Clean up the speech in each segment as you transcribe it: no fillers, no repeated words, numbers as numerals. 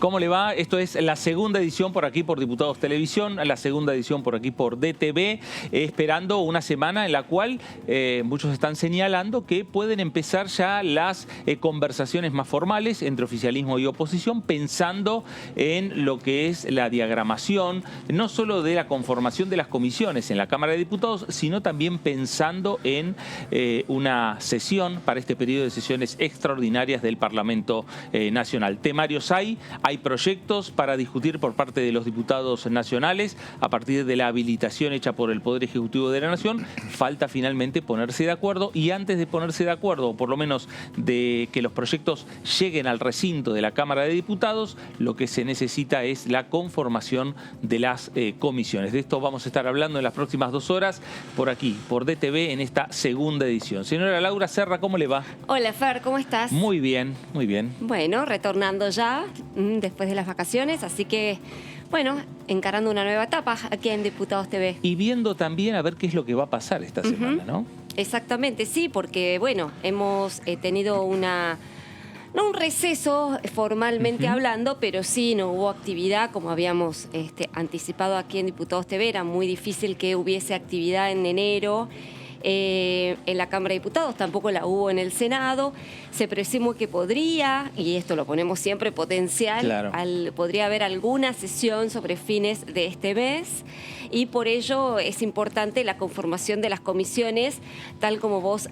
¿Cómo le va? Esto es la segunda edición por aquí por Diputados Televisión, la segunda edición por aquí por DTV, esperando una semana en la cual muchos están señalando que pueden empezar ya las conversaciones más formales entre oficialismo y oposición, pensando en lo que es la diagramación, no solo de la conformación de las comisiones en la Cámara de Diputados, sino también pensando en una sesión para este periodo de sesiones extraordinarias del Parlamento Nacional. Temarios hay proyectos para discutir por parte de los diputados nacionales a partir de la habilitación hecha por el Poder Ejecutivo de la Nación. Falta finalmente ponerse de acuerdo, y antes de ponerse de acuerdo, o por lo menos de que los proyectos lleguen al recinto de la Cámara de Diputados, lo que se necesita es la conformación de las comisiones. De esto vamos a estar hablando en las próximas 2 horas por aquí, por DTV, en esta segunda edición. Señora Laura Serra, ¿cómo le va? Hola Fer, ¿cómo estás? Muy bien, muy bien. Bueno, retornando ya después de las vacaciones, así que, bueno, encarando una nueva etapa aquí en Diputados TV. Y viendo también a ver qué es lo que va a pasar esta semana, ¿no? Exactamente, sí, porque, bueno, hemos tenido no un receso formalmente hablando, pero sí no hubo actividad, como habíamos anticipado aquí en Diputados TV. Era muy difícil que hubiese actividad en enero. En la Cámara de Diputados, tampoco la hubo en el Senado. Se presume que podría, y esto lo ponemos siempre potencial, claro, podría haber alguna sesión sobre fines de este mes, y por ello es importante la conformación de las comisiones, tal como vos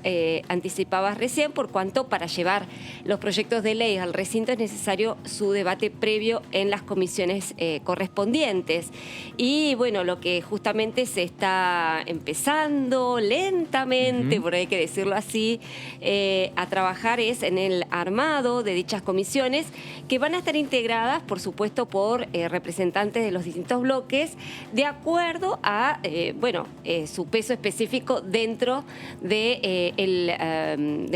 anticipabas recién, por cuanto para llevar los proyectos de ley al recinto es necesario su debate previo en las comisiones correspondientes. Y bueno, lo que justamente se está empezando lentamente, por ahí hay que decirlo así, a trabajar es en el armado de dichas comisiones, que van a estar integradas, por supuesto, por representantes de los distintos bloques, de acuerdo a su peso específico dentro del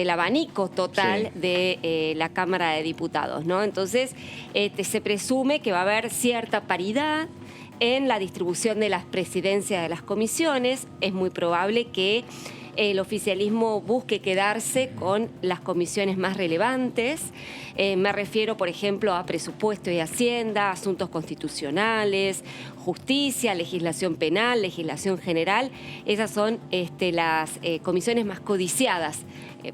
abanico total de la Cámara de Diputados, ¿no? Entonces, se presume que va a haber cierta paridad en la distribución de las presidencias de las comisiones. Es muy probable que el oficialismo busque quedarse con las comisiones más relevantes. Me refiero, por ejemplo, a presupuesto y hacienda, asuntos constitucionales, justicia, legislación penal, legislación general. Esas son las comisiones más codiciadas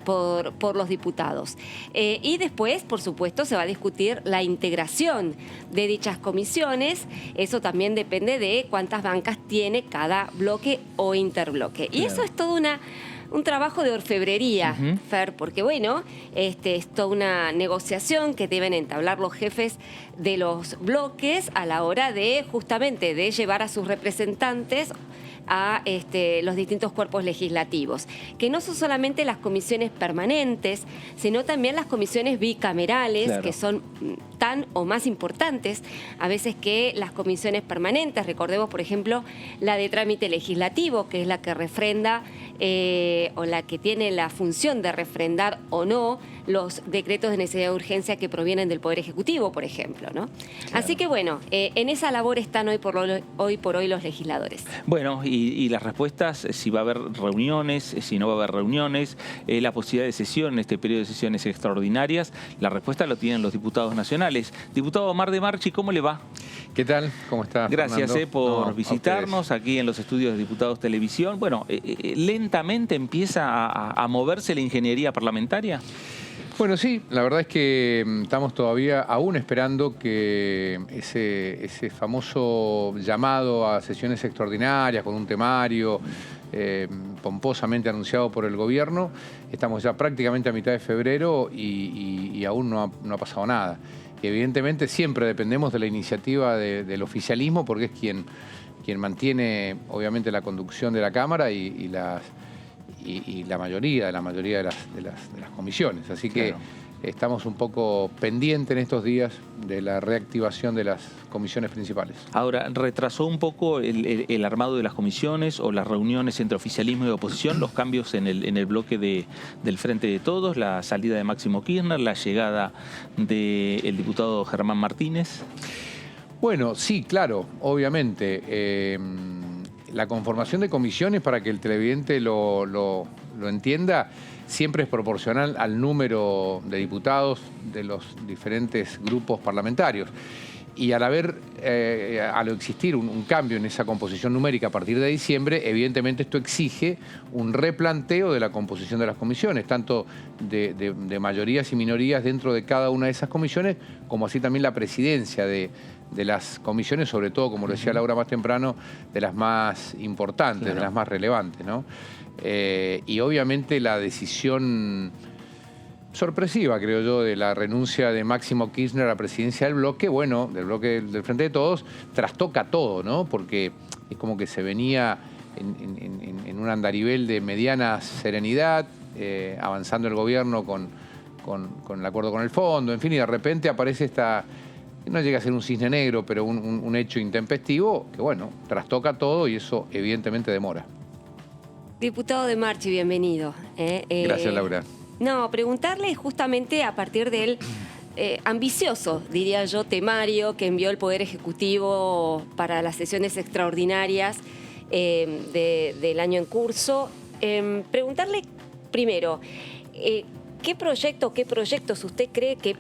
por los diputados. Y después, por supuesto, se va a discutir la integración de dichas comisiones. Eso también depende de cuántas bancas tiene cada bloque o interbloque. Y eso es todo un trabajo de orfebrería, Fer, porque bueno, es toda una negociación que deben entablar los jefes de los bloques a la hora de justamente de llevar a sus representantes a los distintos cuerpos legislativos, que no son solamente las comisiones permanentes, sino también las comisiones bicamerales, claro, que son tan o más importantes a veces que las comisiones permanentes. Recordemos, por ejemplo, la de trámite legislativo, que es la que refrenda o la que tiene la función de refrendar o no los decretos de necesidad de urgencia que provienen del Poder Ejecutivo, por ejemplo, ¿no? Claro. Así que, bueno, en esa labor están hoy por hoy los legisladores. Bueno, y las respuestas, si va a haber reuniones, si no va a haber reuniones, la posibilidad de sesión en este periodo de sesiones extraordinarias, la respuesta lo tienen los diputados nacionales. Diputado Omar de Marchi, ¿cómo le va? ¿Qué tal? ¿Cómo está? Gracias por visitarnos aquí en los estudios de Diputados Televisión. Bueno, lentamente empieza a moverse la ingeniería parlamentaria. Bueno, sí, la verdad es que estamos todavía aún esperando que ese famoso llamado a sesiones extraordinarias con un temario pomposamente anunciado por el gobierno. Estamos ya prácticamente a mitad de febrero y aún no ha pasado nada. Y evidentemente siempre dependemos de la iniciativa del oficialismo, porque es quien mantiene obviamente la conducción de la Cámara y la mayoría de las comisiones. Así que claro, estamos un poco pendientes en estos días de la reactivación de las comisiones principales. Ahora, ¿retrasó un poco el armado de las comisiones o las reuniones entre oficialismo y oposición, los cambios en el bloque del Frente de Todos, la salida de Máximo Kirchner, la llegada del diputado Germán Martínez? Bueno, sí, claro, obviamente. La conformación de comisiones, para que el televidente lo entienda, siempre es proporcional al número de diputados de los diferentes grupos parlamentarios. Y al existir un cambio en esa composición numérica a partir de diciembre, evidentemente esto exige un replanteo de la composición de las comisiones, tanto de mayorías y minorías dentro de cada una de esas comisiones, como así también la presidencia de las comisiones, sobre todo, como lo decía Laura más temprano, de las más importantes, claro, de las más relevantes, ¿no? Y obviamente la decisión sorpresiva, creo yo, de la renuncia de Máximo Kirchner a la presidencia del bloque, bueno, del bloque del Frente de Todos, trastoca todo, ¿no? Porque es como que se venía en un andarivel de mediana serenidad, avanzando el gobierno con el acuerdo con el fondo, en fin, y de repente aparece no llega a ser un cisne negro, pero un hecho intempestivo que, bueno, trastoca todo y eso evidentemente demora. Diputado de Marchi, bienvenido. Gracias, Laura. No, preguntarle justamente a partir del ambicioso, diría yo, temario que envió el Poder Ejecutivo para las sesiones extraordinarias del año en curso. Preguntarle primero, ¿qué proyectos usted cree que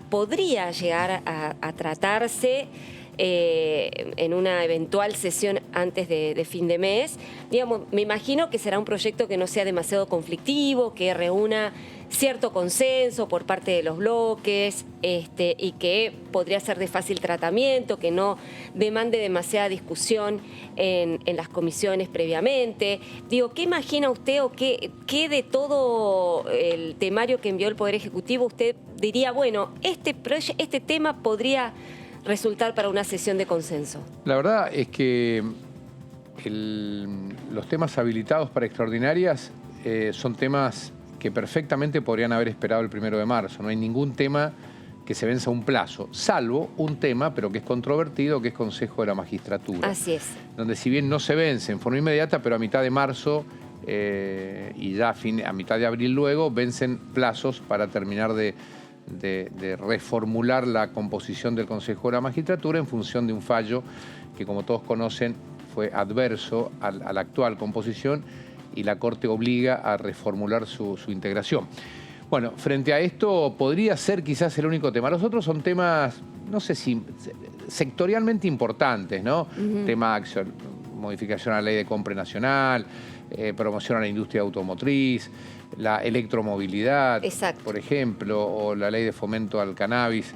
podría llegar a tratarse en una eventual sesión antes de fin de mes? Digamos, me imagino que será un proyecto que no sea demasiado conflictivo, que reúna cierto consenso por parte de los bloques y que podría ser de fácil tratamiento, que no demande demasiada discusión en las comisiones previamente. Digo, ¿qué imagina usted o qué de todo el temario que envió el Poder Ejecutivo usted diría, bueno, este tema podría resultar para una sesión de consenso? La verdad es que los temas habilitados para extraordinarias son temas que perfectamente podrían haber esperado el 1 de marzo. No hay ningún tema que se venza un plazo, salvo un tema, pero que es controvertido, que es Consejo de la Magistratura. Así es. Donde si bien no se vence en forma inmediata, pero a mitad de marzo y ya a mitad de abril luego, vencen plazos para terminar de reformular la composición del Consejo de la Magistratura en función de un fallo que, como todos conocen, fue adverso a la actual composición y la Corte obliga a reformular su integración. Bueno, frente a esto podría ser quizás el único tema. Los otros son temas, no sé si sectorialmente importantes, ¿no? Tema modificación a la ley de compra nacional, promoción a la industria automotriz, la electromovilidad, exacto, por ejemplo, o la ley de fomento al cannabis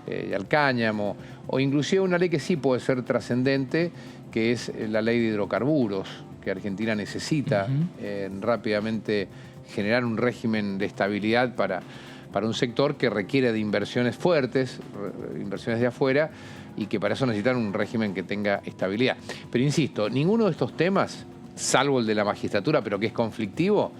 y al cáñamo, o inclusive una ley que sí puede ser trascendente, que es la ley de hidrocarburos, que Argentina necesita rápidamente generar un régimen de estabilidad para un sector que requiere de inversiones fuertes, inversiones de afuera, y que para eso necesitan un régimen que tenga estabilidad. Pero insisto, ninguno de estos temas, salvo el de la magistratura, pero que es conflictivo,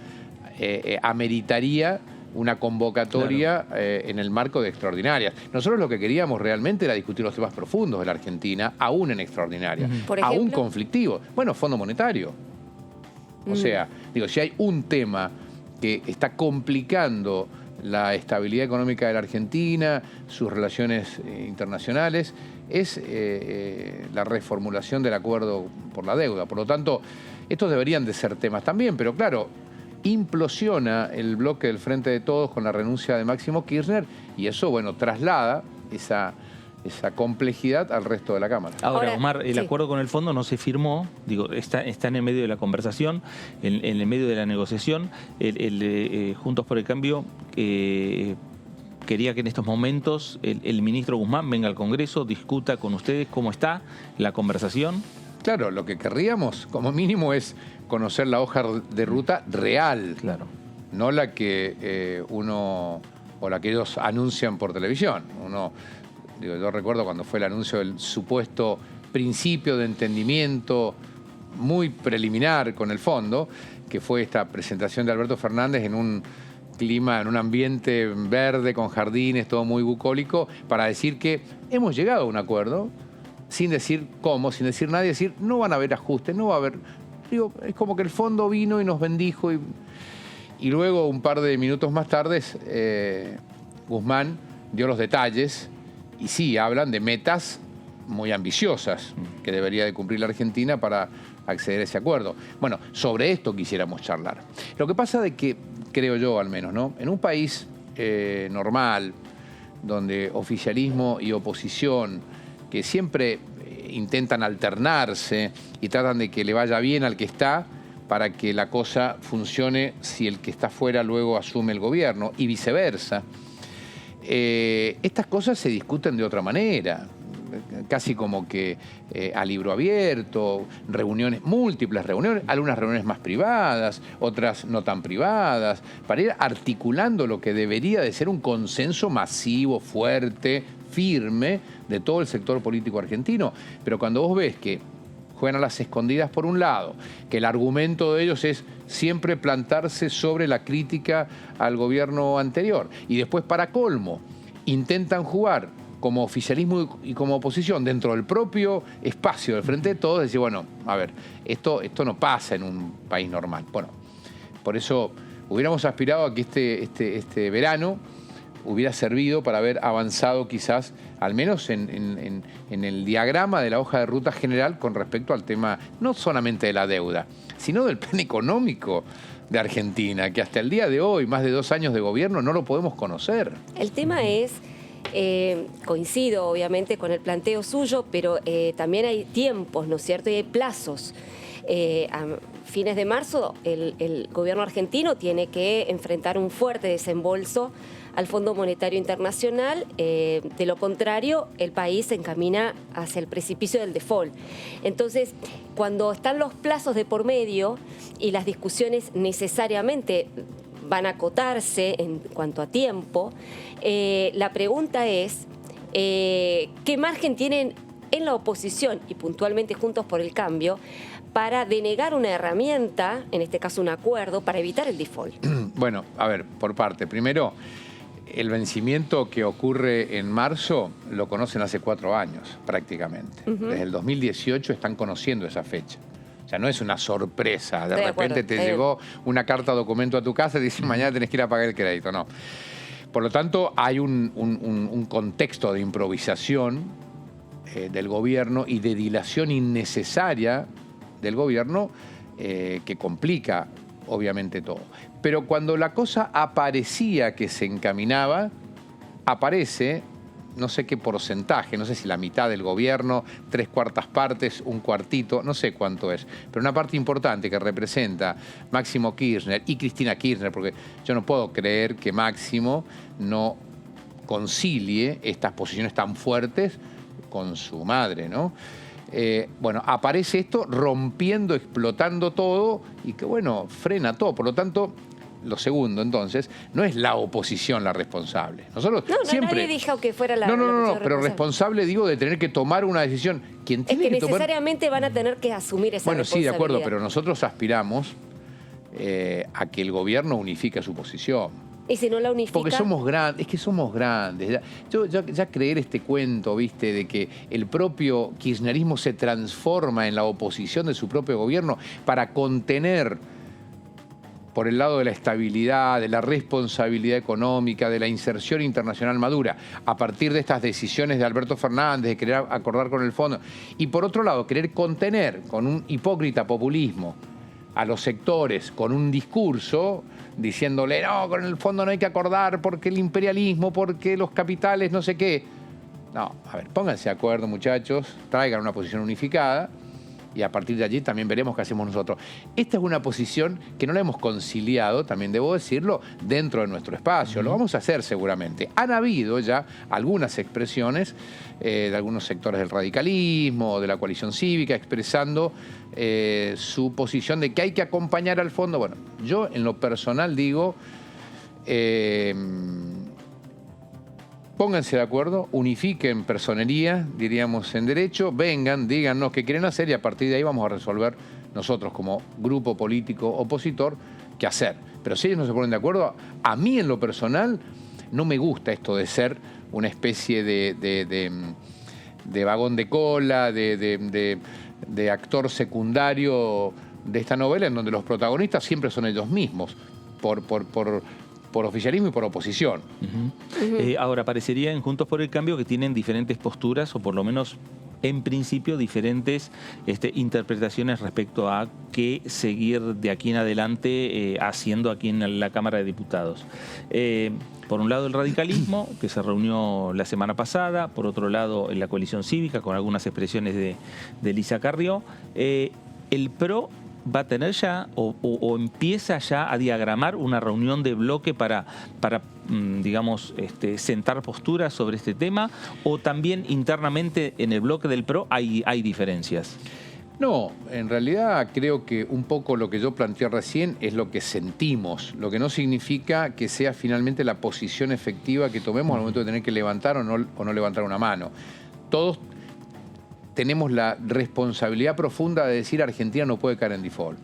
ameritaría una convocatoria, claro, en el marco de extraordinarias. Nosotros lo que queríamos realmente era discutir los temas profundos de la Argentina, aún en extraordinarias, aún conflictivos. Bueno, Fondo Monetario. O sea, digo, si hay un tema que está complicando la estabilidad económica de la Argentina, sus relaciones internacionales, es la reformulación del acuerdo por la deuda. Por lo tanto, estos deberían de ser temas también, pero claro, implosiona el bloque del Frente de Todos con la renuncia de Máximo Kirchner y eso, bueno, traslada esa complejidad al resto de la Cámara. Ahora, Omar, el acuerdo con el fondo no se firmó, digo, está en el medio de la conversación, en el medio de la negociación. Juntos por el Cambio quería que en estos momentos el ministro Guzmán venga al Congreso, discuta con ustedes cómo está la conversación. Claro, lo que querríamos, como mínimo, es conocer la hoja de ruta real, claro, no la que la que ellos anuncian por televisión. Yo recuerdo cuando fue el anuncio del supuesto principio de entendimiento muy preliminar con el fondo, que fue esta presentación de Alberto Fernández en un clima, en un ambiente verde, con jardines, todo muy bucólico, para decir que hemos llegado a un acuerdo, sin decir cómo, sin decir nada, decir no van a haber ajustes, no va a haber... Digo, es como que el fondo vino y nos bendijo y luego, un par de minutos más tarde, Guzmán dio los detalles y sí, hablan de metas muy ambiciosas que debería de cumplir la Argentina para acceder a ese acuerdo. Bueno, sobre esto quisiéramos charlar. Lo que pasa de que, creo yo al menos, ¿no? En un país normal, donde oficialismo y oposición, que siempre intentan alternarse y tratan de que le vaya bien al que está para que la cosa funcione si el que está fuera luego asume el gobierno y viceversa. Estas cosas se discuten de otra manera, casi como que a libro abierto, reuniones, múltiples reuniones, algunas reuniones más privadas, otras no tan privadas, para ir articulando lo que debería de ser un consenso masivo, fuerte, firme de todo el sector político argentino. Pero cuando vos ves que juegan a las escondidas por un lado, que el argumento de ellos es siempre plantarse sobre la crítica al gobierno anterior, y después, para colmo, intentan jugar como oficialismo y como oposición dentro del propio espacio del Frente de Todos, decir, bueno, a ver, esto no pasa en un país normal. Bueno, por eso hubiéramos aspirado a que este verano hubiera servido para haber avanzado quizás, al menos en el diagrama de la hoja de ruta general con respecto al tema no solamente de la deuda, sino del plan económico de Argentina, que hasta el día de hoy, más de 2 años de gobierno, no lo podemos conocer. El tema es... coincido obviamente con el planteo suyo, pero también hay tiempos, ¿no es cierto? Y hay plazos. A fines de marzo el gobierno argentino tiene que enfrentar un fuerte desembolso al Fondo Monetario Internacional. De lo contrario, el país se encamina hacia el precipicio del default. Entonces, cuando están los plazos de por medio y las discusiones necesariamente van a acotarse en cuanto a tiempo, la pregunta es, ¿qué margen tienen en la oposición y puntualmente Juntos por el Cambio para denegar una herramienta, en este caso un acuerdo, para evitar el default? Bueno, a ver, por parte. Primero, el vencimiento que ocurre en marzo lo conocen hace 4 años, prácticamente. Desde el 2018 están conociendo esa fecha. O sea, no es una sorpresa. De repente te llegó una carta documento a tu casa y te dicen mañana tenés que ir a pagar el crédito. No. Por lo tanto, hay un contexto de improvisación del gobierno y de dilación innecesaria del gobierno que complica, obviamente, todo. Pero cuando la cosa aparecía que se encaminaba, aparece... no sé qué porcentaje, no sé si la mitad del gobierno, 3/4 partes, 1/4, no sé cuánto es, pero una parte importante que representa Máximo Kirchner y Cristina Kirchner, porque yo no puedo creer que Máximo no concilie estas posiciones tan fuertes con su madre, ¿no? Bueno, aparece esto rompiendo, explotando todo y que, bueno, frena todo. Por lo tanto... Lo segundo, entonces, no es la oposición la responsable. Nosotros siempre... Nadie dijo que fuera la oposición. No, pero responsable, digo, de tener que tomar una decisión. Quien tiene que necesariamente van a tener que asumir esa responsabilidad. Bueno, sí, de acuerdo, pero nosotros aspiramos a que el gobierno unifique su posición. ¿Y si no la unifica? Porque somos grandes, es que somos grandes. Ya creer este cuento, ¿viste? De que el propio kirchnerismo se transforma en la oposición de su propio gobierno para contener... por el lado de la estabilidad, de la responsabilidad económica, de la inserción internacional madura, a partir de estas decisiones de Alberto Fernández, de querer acordar con el fondo, y por otro lado, querer contener con un hipócrita populismo a los sectores con un discurso diciéndole, no, con el fondo no hay que acordar porque el imperialismo, porque los capitales, no sé qué. No, a ver, pónganse de acuerdo, muchachos, traigan una posición unificada, y a partir de allí también veremos qué hacemos nosotros. Esta es una posición que no la hemos conciliado, también debo decirlo, dentro de nuestro espacio. Lo vamos a hacer seguramente. Han habido ya algunas expresiones de algunos sectores del radicalismo, de la coalición cívica, expresando su posición de que hay que acompañar al fondo. Bueno, yo en lo personal digo... pónganse de acuerdo, unifiquen personería, diríamos en derecho, vengan, díganos qué quieren hacer y a partir de ahí vamos a resolver nosotros como grupo político opositor qué hacer. Pero si ellos no se ponen de acuerdo, a mí en lo personal no me gusta esto de ser una especie de vagón de cola, de actor secundario de esta novela en donde los protagonistas siempre son ellos mismos, por oficialismo y por oposición. Ahora, parecería en Juntos por el Cambio que tienen diferentes posturas, o por lo menos en principio diferentes interpretaciones respecto a qué seguir de aquí en adelante haciendo aquí en la Cámara de Diputados. Por un lado el radicalismo, que se reunió la semana pasada, por otro lado en la coalición cívica, con algunas expresiones de Elisa Carrió. El PRO va a tener ya o empieza ya a diagramar una reunión de bloque para digamos, sentar posturas sobre este tema, o también internamente en el bloque del PRO hay diferencias. No, en realidad creo que un poco lo que yo planteé recién es lo que sentimos, lo que no significa que sea finalmente la posición efectiva que tomemos al momento de tener que levantar o no levantar una mano. Todos tenemos la responsabilidad profunda de decir Argentina no puede caer en default.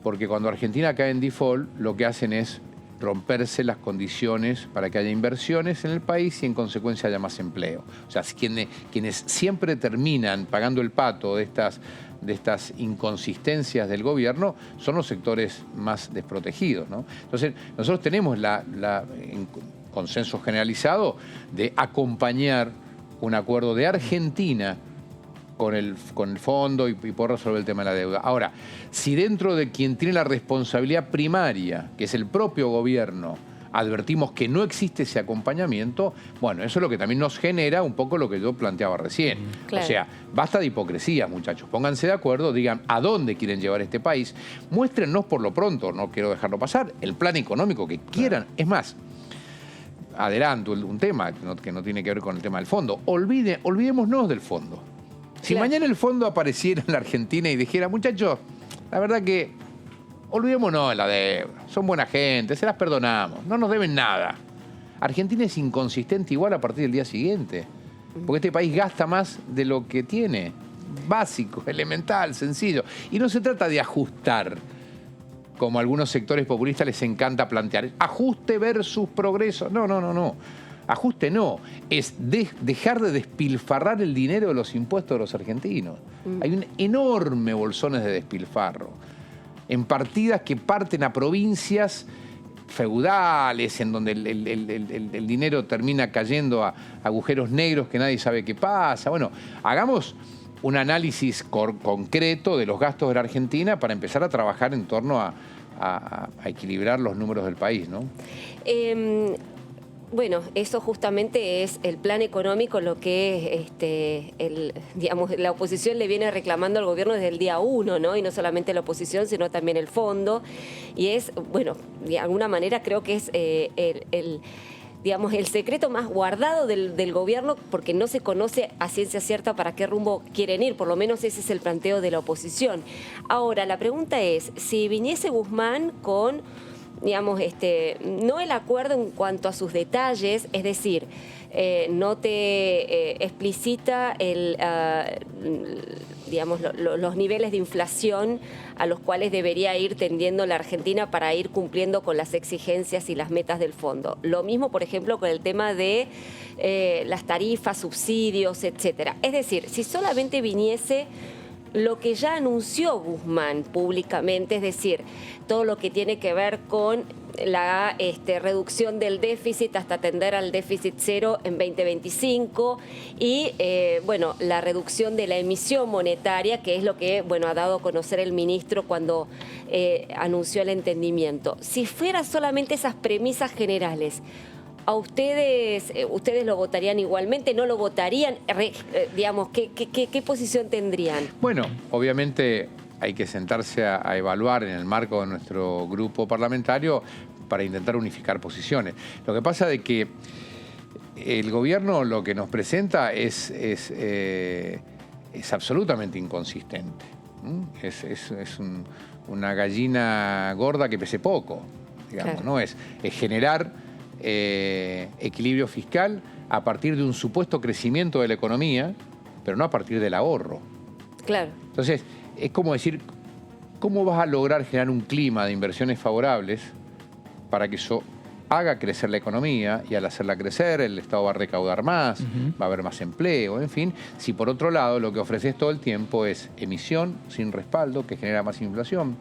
Porque cuando Argentina cae en default, lo que hacen es romperse las condiciones para que haya inversiones en el país y en consecuencia haya más empleo. O sea, quienes siempre terminan pagando el pato de estas inconsistencias del gobierno son los sectores más desprotegidos, ¿no? Entonces, nosotros tenemos en consenso generalizado de acompañar un acuerdo de Argentina con el fondo y poder resolver el tema de la deuda. Ahora, si dentro de quien tiene la responsabilidad primaria, que es el propio gobierno, advertimos que no existe ese acompañamiento, bueno, eso es lo que también nos genera un poco lo que yo planteaba recién. Claro. O sea, basta de hipocresía, muchachos. Pónganse de acuerdo, digan a dónde quieren llevar este país. Muéstrennos por lo pronto, no quiero dejarlo pasar, el plan económico que quieran. Claro. Es más, adelanto un tema que no tiene que ver con el tema del fondo. Olvidémonos del fondo. Si mañana el fondo apareciera en la Argentina y dijera, muchachos, la verdad que olvidémonos de la deuda, son buena gente, se las perdonamos, no nos deben nada. Argentina es inconsistente igual a partir del día siguiente, porque este país gasta más de lo que tiene, básico, elemental, sencillo. Y no se trata de ajustar, como a algunos sectores populistas les encanta plantear, ajuste versus progreso. No. Ajuste no, es dejar de despilfarrar el dinero de los impuestos de los argentinos. Hay un enorme bolsones de despilfarro en partidas que parten a provincias feudales, en donde el dinero termina cayendo a agujeros negros que nadie sabe qué pasa. Bueno, hagamos un análisis concreto de los gastos de la Argentina para empezar a trabajar en torno a equilibrar los números del país, ¿no? Bueno, eso justamente es el plan económico, lo que digamos, la oposición le viene reclamando al gobierno desde el día 1, ¿no? Y no solamente la oposición, sino también el fondo. Y es, bueno, de alguna manera creo que es digamos, el secreto más guardado del gobierno, porque no se conoce a ciencia cierta para qué rumbo quieren ir, por lo menos ese es el planteo de la oposición. Ahora, la pregunta es, si viniese Guzmán con, digamos, no el acuerdo en cuanto a sus detalles, es decir, no te explicita digamos, los niveles de inflación a los cuales debería ir tendiendo la Argentina para ir cumpliendo con las exigencias y las metas del fondo. Lo mismo, por ejemplo, con el tema de las tarifas, subsidios, etcétera. Es decir, si solamente viniese lo que ya anunció Guzmán públicamente, es decir, todo lo que tiene que ver con la reducción del déficit hasta atender al déficit cero en 2025 y, bueno, la reducción de la emisión monetaria, que es lo que, bueno, ha dado a conocer el ministro cuando anunció el entendimiento. Si fuera solamente esas premisas generales, ¿a ustedes lo votarían igualmente? ¿No lo votarían? Digamos, ¿qué posición tendrían? Bueno, obviamente hay que sentarse a evaluar en el marco de nuestro grupo parlamentario para intentar unificar posiciones. Lo que pasa es que el gobierno lo que nos presenta es absolutamente inconsistente. Es una gallina gorda que pese poco, digamos, claro. ¿No? Es generar equilibrio fiscal a partir de un supuesto crecimiento de la economía, pero no a partir del ahorro. Claro. Entonces, es como decir, ¿cómo vas a lograr generar un clima de inversiones favorables para que eso haga crecer la economía, y al hacerla crecer el Estado va a recaudar más, va a haber más empleo, en fin, si por otro lado lo que ofreces todo el tiempo es emisión sin respaldo que genera más inflación,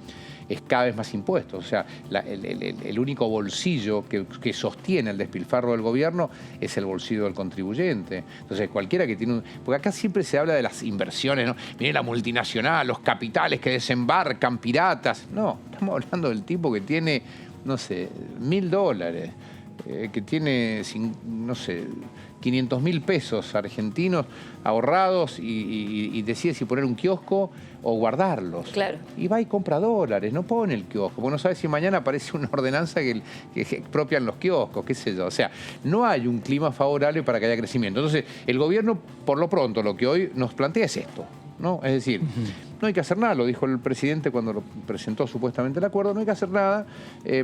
es cada vez más impuestos. O sea, el único bolsillo que sostiene el despilfarro del gobierno es el bolsillo del contribuyente. Entonces, cualquiera que tiene porque acá siempre se habla de las inversiones, ¿no? Miren la multinacional, los capitales que desembarcan, piratas. No, estamos hablando del tipo que tiene, no sé, $1.000, que tiene, no sé, 500.000 pesos argentinos ahorrados y decide si poner un kiosco o guardarlos. Claro. Y va y compra dólares, no pone el kiosco, porque no sabe si mañana aparece una ordenanza que expropian los kioscos, qué sé yo. O sea, no hay un clima favorable para que haya crecimiento. Entonces, el gobierno, por lo pronto, lo que hoy nos plantea es esto, ¿no? Es decir, no hay que hacer nada, lo dijo el presidente cuando lo presentó supuestamente el acuerdo, no hay que hacer nada,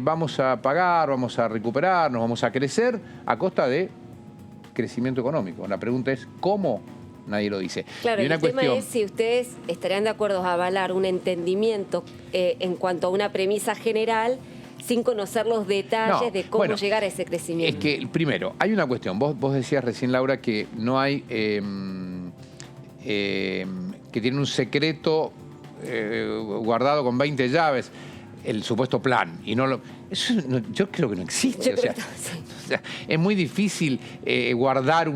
vamos a pagar, vamos a recuperarnos, vamos a crecer a costa de crecimiento económico. La pregunta es, ¿cómo? Nadie lo dice. Claro, y una el tema cuestión... es si ustedes estarían de acuerdo a avalar un entendimiento en cuanto a una premisa general sin conocer los detalles de cómo llegar a ese crecimiento. Es que, primero, hay una cuestión. Vos decías recién, Laura, que no hay... que tiene un secreto guardado con 20 llaves, el supuesto plan. Y no lo... Eso yo creo que no existe. O sea, es muy difícil guardar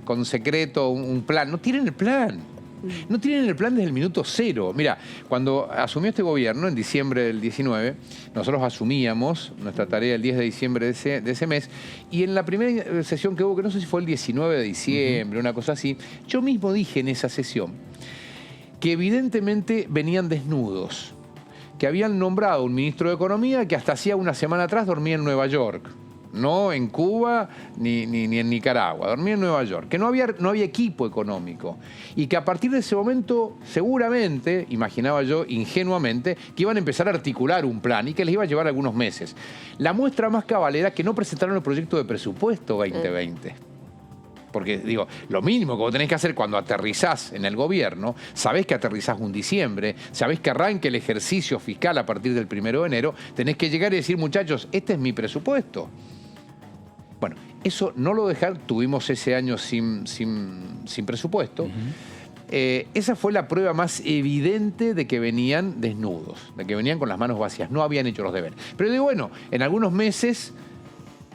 con secreto un plan. No tienen el plan. No tienen el plan desde el minuto cero. Mira, cuando asumió este gobierno, en diciembre del 19, nosotros asumíamos nuestra tarea el 10 de diciembre de ese mes, y en la primera sesión que hubo, que no sé si fue el 19 de diciembre, una cosa así, yo mismo dije en esa sesión que evidentemente venían desnudos, que habían nombrado un ministro de Economía que hasta hacía una semana atrás dormía en Nueva York. No en Cuba ni en Nicaragua, dormía en Nueva York, que no había equipo económico y que a partir de ese momento seguramente, imaginaba yo ingenuamente, que iban a empezar a articular un plan y que les iba a llevar algunos meses. La muestra más cabal era que no presentaron el proyecto de presupuesto 2020. Porque, digo, lo mínimo que vos tenés que hacer cuando aterrizás en el gobierno, sabés que aterrizás un diciembre, sabés que arranque el ejercicio fiscal a partir del 1 de enero, tenés que llegar y decir, muchachos, este es mi presupuesto. Bueno, eso no lo dejaron, tuvimos ese año sin presupuesto. Esa fue la prueba más evidente de que venían desnudos, de que venían con las manos vacías, no habían hecho los deberes. Pero digo, bueno, en algunos meses,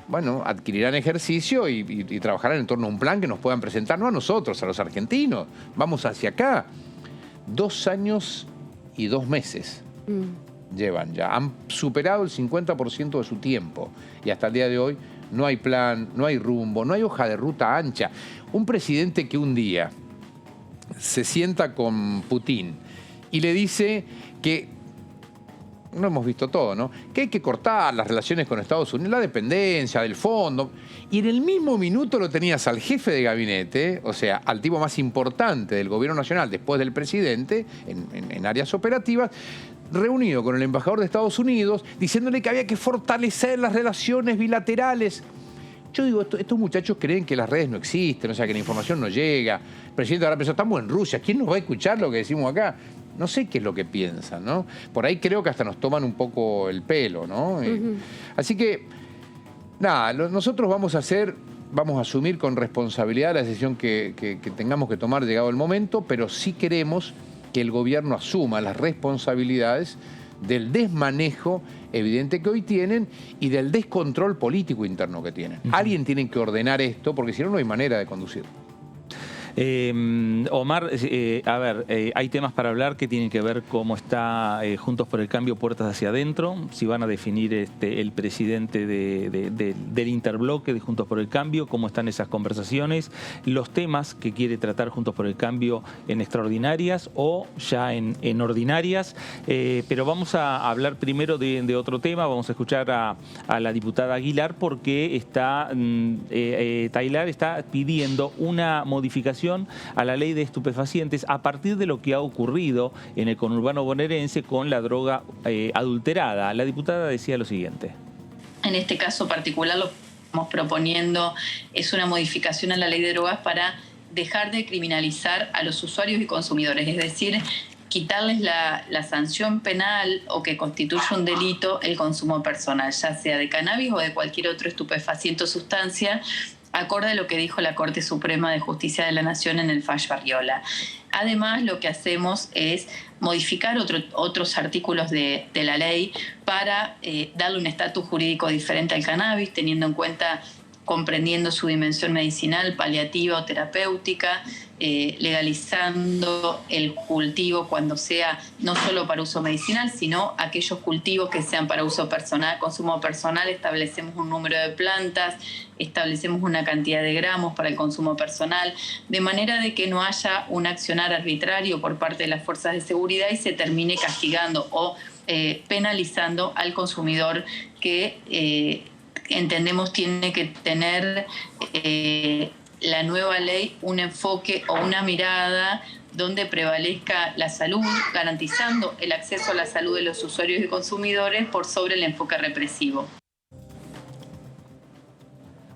bueno, adquirirán ejercicio y trabajarán en torno a un plan que nos puedan presentar, no a nosotros, a los argentinos. Vamos hacia acá. 2 años y 2 meses llevan ya. Han superado el 50% de su tiempo. Y hasta el día de hoy no hay plan, no hay rumbo, no hay hoja de ruta ancha. Un presidente que un día se sienta con Putin y le dice que, no hemos visto todo, ¿no?, que hay que cortar las relaciones con Estados Unidos, la dependencia del fondo, y en el mismo minuto lo tenías al jefe de gabinete, o sea, al tipo más importante del gobierno nacional después del presidente, en áreas operativas, reunido con el embajador de Estados Unidos, diciéndole que había que fortalecer las relaciones bilaterales. Yo digo, estos muchachos creen que las redes no existen, o sea, que la información no llega. El presidente ahora pensó, estamos en Rusia, ¿quién nos va a escuchar lo que decimos acá? No sé qué es lo que piensan, ¿no? Por ahí creo que hasta nos toman un poco el pelo, ¿no? Así que, nada, nosotros vamos a asumir con responsabilidad la decisión que tengamos que tomar llegado el momento, pero sí queremos que el gobierno asuma las responsabilidades del desmanejo evidente que hoy tienen y del descontrol político interno que tienen. Alguien tiene que ordenar esto, porque si no, no hay manera de conducir. Omar, a ver, hay temas para hablar que tienen que ver cómo está Juntos por el Cambio puertas hacia adentro, si van a definir el presidente del interbloque de Juntos por el Cambio, cómo están esas conversaciones, los temas que quiere tratar Juntos por el Cambio en extraordinarias o ya en ordinarias, pero vamos a hablar primero de otro tema. Vamos a escuchar a la diputada Aguilar porque Tailar está pidiendo una modificación a la ley de estupefacientes a partir de lo que ha ocurrido en el conurbano bonaerense con la droga adulterada. La diputada decía lo siguiente. En este caso particular lo que estamos proponiendo es una modificación a la ley de drogas para dejar de criminalizar a los usuarios y consumidores, es decir, quitarles la sanción penal o que constituye un delito el consumo personal, ya sea de cannabis o de cualquier otro estupefaciente o sustancia, acorde a lo que dijo la Corte Suprema de Justicia de la Nación en el fallo Arriola. Además, lo que hacemos es modificar otros artículos de la ley para darle un estatus jurídico diferente al cannabis, teniendo en cuenta, comprendiendo su dimensión medicinal, paliativa o terapéutica, legalizando el cultivo cuando sea no solo para uso medicinal, sino aquellos cultivos que sean para uso personal, consumo personal. Establecemos un número de plantas, establecemos una cantidad de gramos para el consumo personal, de manera de que no haya un accionar arbitrario por parte de las fuerzas de seguridad y se termine castigando o penalizando al consumidor que entendemos tiene que tener la nueva ley un enfoque o una mirada donde prevalezca la salud, garantizando el acceso a la salud de los usuarios y consumidores por sobre el enfoque represivo.